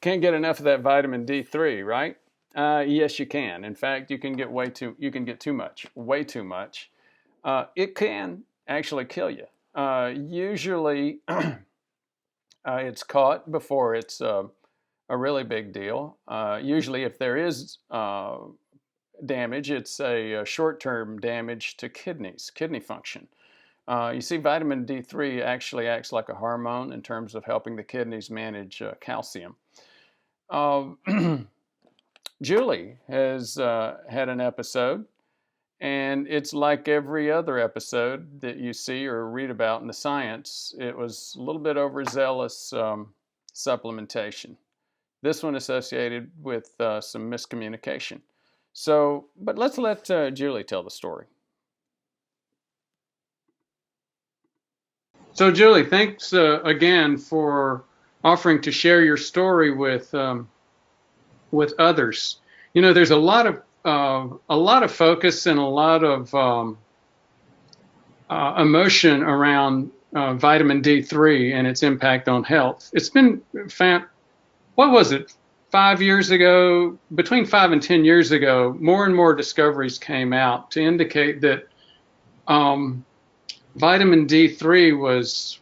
can't get enough of that vitamin D3, right? Yes, you can. In fact, you can get too much, way too much. It can actually kill you. Usually, it's caught before it's a really big deal. Usually, if there is damage, it's a short-term damage to kidney function. You see, vitamin D3 actually acts like a hormone in terms of helping the kidneys manage calcium. Julie has had an episode, and it's like every other episode that you see or read about in the science. It was a little bit overzealous supplementation. This one associated with some miscommunication. So, but let's let Julie tell the story. So, Julie, thanks again for offering to share your story with others. You know, there's a lot of focus and a lot of emotion around vitamin D3 and its impact on health. It's been found, what was it, 5 years ago, between 5 and 10 years ago, more and more discoveries came out to indicate that vitamin D3 was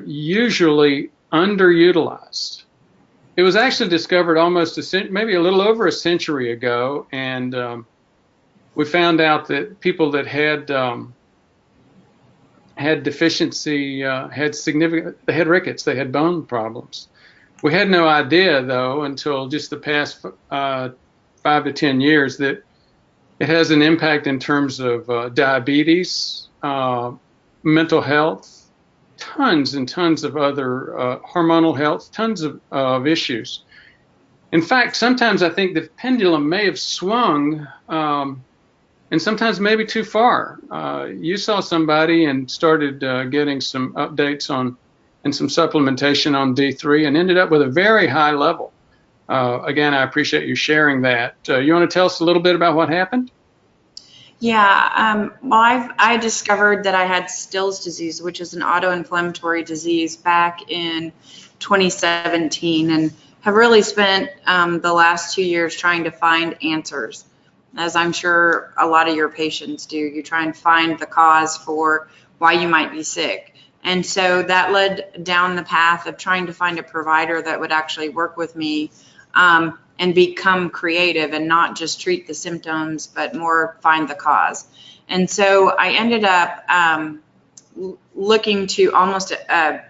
usually underutilized. It was actually discovered almost maybe a little over a century ago, and we found out that people that had deficiency they had rickets, they had bone problems. We had no idea, though, until just the past 5 to 10 years that it has an impact in terms of diabetes, mental health, tons and tons of other hormonal health, tons of issues. In fact, sometimes I think the pendulum may have swung, and sometimes maybe too far. You saw somebody and started getting some updates on and some supplementation on D3 and ended up with a very high level. Again, I appreciate you sharing that. You want to tell us a little bit about what happened? Yeah, well, I discovered that I had Still's disease, which is an autoinflammatory disease, back in 2017, and have really spent the last 2 years trying to find answers, as I'm sure a lot of your patients do. You try and find the cause for why you might be sick. And so that led down the path of trying to find a provider that would actually work with me and become creative and not just treat the symptoms, but more find the cause. And so I ended up looking to almost, a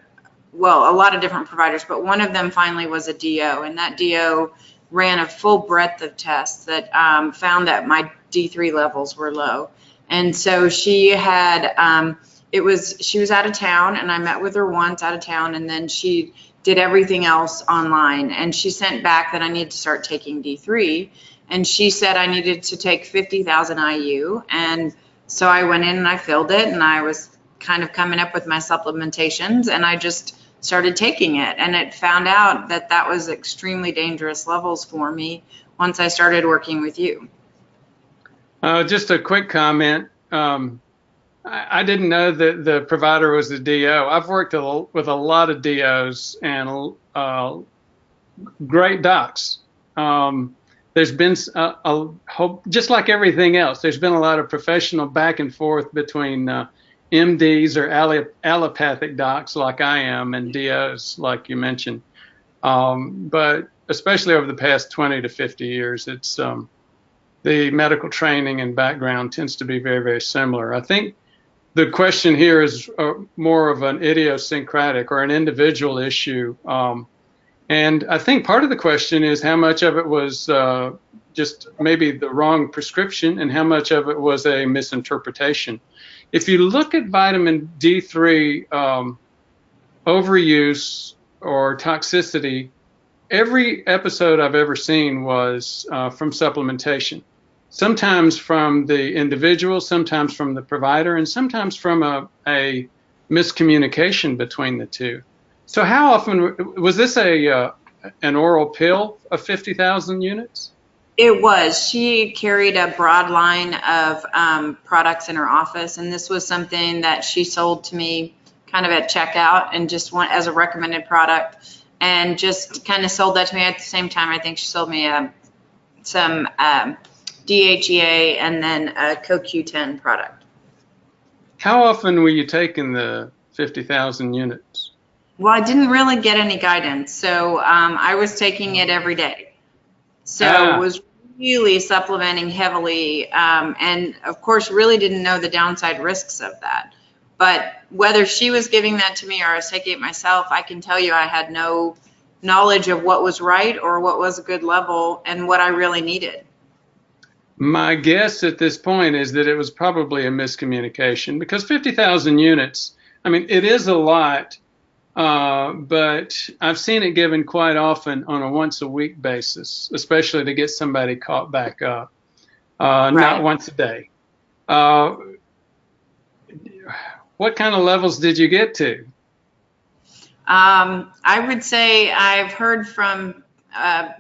lot of different providers, but one of them finally was a DO, and that DO ran a full breadth of tests that found that my D3 levels were low. And so she had, she was out of town, and I met with her once out of town, and then she did everything else online, and she sent back that I needed to start taking D3, and she said I needed to take 50,000 IU, and so I went in and I filled it, and I was kind of coming up with my supplementations, and I just started taking it, and it found out that that was extremely dangerous levels for me once I started working with you. Just a quick comment. I didn't know that the provider was a DO. I've worked with a lot of DOs and great docs. There's been just like everything else, there's been a lot of professional back and forth between MDs or allopathic docs like I am and DOs like you mentioned. But especially over the past 20 to 50 years, it's the medical training and background tends to be very, very similar. I think the question here is more of an idiosyncratic or an individual issue. And I think part of the question is how much of it was just maybe the wrong prescription and how much of it was a misinterpretation. If you look at vitamin D3 overuse or toxicity, every episode I've ever seen was from supplementation. Sometimes from the individual, sometimes from the provider, and sometimes from a miscommunication between the two. So how often, was this an oral pill of 50,000 units? It was. She carried a broad line of products in her office, and this was something that she sold to me kind of at checkout and just as a recommended product. and just kind of sold that to me. At the same time, I think she sold me some DHEA and then a CoQ10 product. How often were you taking the 50,000 units? Well, I didn't really get any guidance, so I was taking it every day. So was really supplementing heavily, and of course really didn't know the downside risks of that. But whether she was giving that to me or I was taking it myself, I can tell you I had no knowledge of what was right or what was a good level and what I really needed. My guess at this point is that it was probably a miscommunication, because 50,000 units, I mean, it is a lot, but I've seen it given quite often on a once a week basis, especially to get somebody caught back up, not once a day. What kind of levels did you get to? I would say I've heard from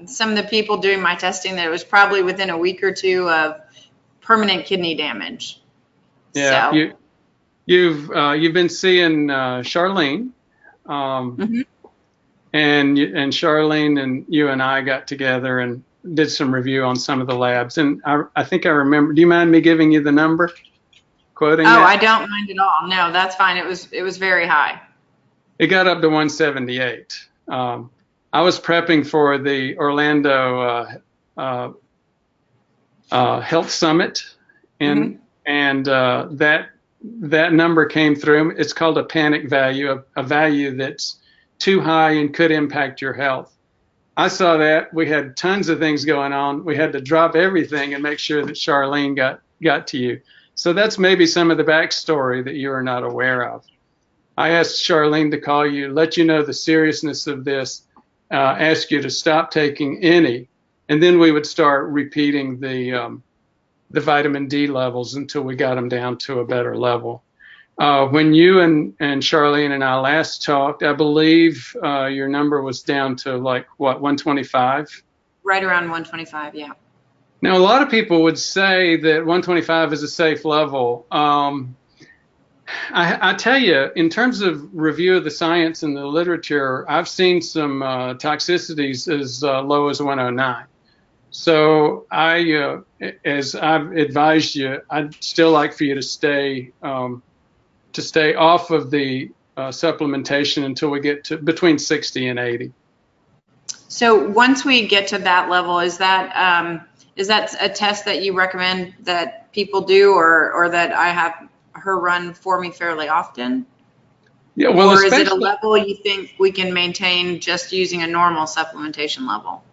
some of the people doing my testing that it was probably within a week or two of permanent kidney damage. Yeah, so. you've been seeing Charlene, and Charlene and you and I got together and did some review on some of the labs, and I think I remember. Do you mind me giving you the number? Quoting that? I don't mind at all. No, that's fine. It was very high. It got up to 178. I was prepping for the Orlando Health Summit, and that number came through. It's called a panic value, a value that's too high and could impact your health. I saw that. We had tons of things going on. We had to drop everything and make sure that Charlene got to you. So that's maybe some of the backstory that you are not aware of. I asked Charlene to call you, let you know the seriousness of this, ask you to stop taking any, and then we would start repeating the vitamin D levels until we got them down to a better level. When you and Charlene and I last talked, I believe your number was down to like, what, 125? Right around 125, yeah. Now, a lot of people would say that 125 is a safe level. I tell you, in terms of review of the science and the literature, I've seen some toxicities as low as 109. So as I've advised you, I'd still like for you to stay off of the supplementation until we get to between 60 and 80. So once we get to that level, is that a test that you recommend that people do, or that I have her run for me fairly often? Yeah, well, or is it a level you think we can maintain just using a normal supplementation level?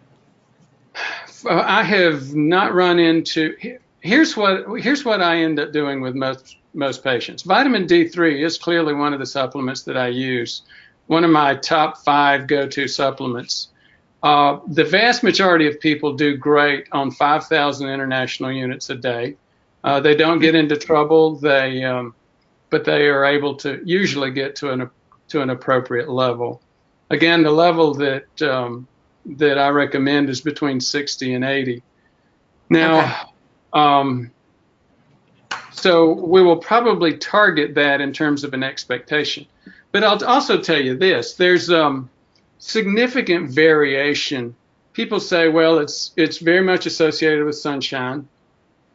I have not run into. Here's what I end up doing with most patients. Vitamin D3 is clearly one of the supplements that I use. One of my top 5 go-to supplements. The vast majority of people do great on 5,000 international units a day. They don't get into trouble. But they are able to usually get to an appropriate level. Again, the level that I recommend is between 60 and 80. Now, so we will probably target that in terms of an expectation. But I'll also tell you this: there's significant variation. People say, well, it's very much associated with sunshine.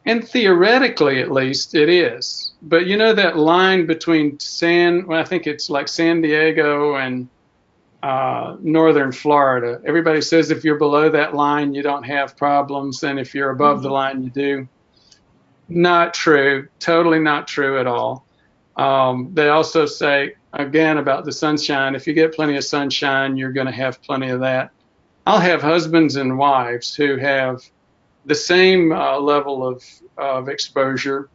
And theoretically, at least, it is. But you know that line between I think it's like San Diego and northern Florida. Everybody says if you're below that line, you don't have problems. And if you're above the line, you do. Not true. Totally not true at all. They also say, again, about the sunshine. If you get plenty of sunshine, you're going to have plenty of that. I'll have husbands and wives who have the same level of exposure.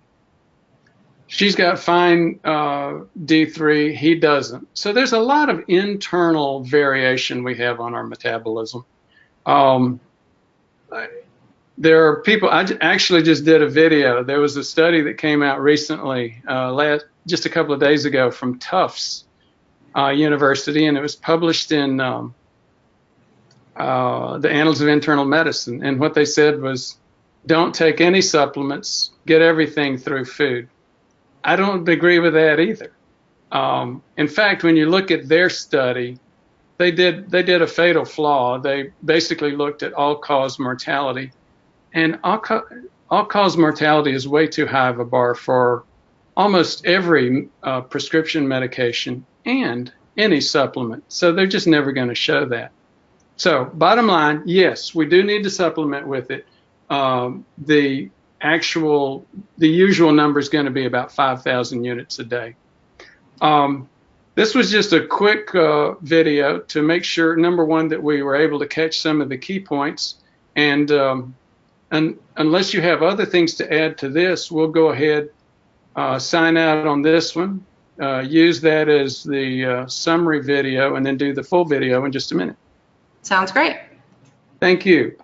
She's got fine D3, he doesn't. So there's a lot of internal variation we have on our metabolism. There are people, I actually just did a video. There was a study that came out recently, just a couple of days ago, from Tufts University, and it was published in the Annals of Internal Medicine. And what they said was, don't take any supplements, get everything through food. I don't agree with that either. In fact, when you look at their study, they did a fatal flaw. They basically looked at all-cause mortality, and all-cause mortality is way too high of a bar for almost every prescription medication and any supplement. So they're just never going to show that. So bottom line, yes, we do need to supplement with it. The usual number is going to be about 5,000 units a day. This was just a quick video to make sure, number one, that we were able to catch some of the key points. And unless you have other things to add to this, we'll go ahead, sign out on this one, use that as the summary video, and then do the full video in just a minute. Sounds great. Thank you.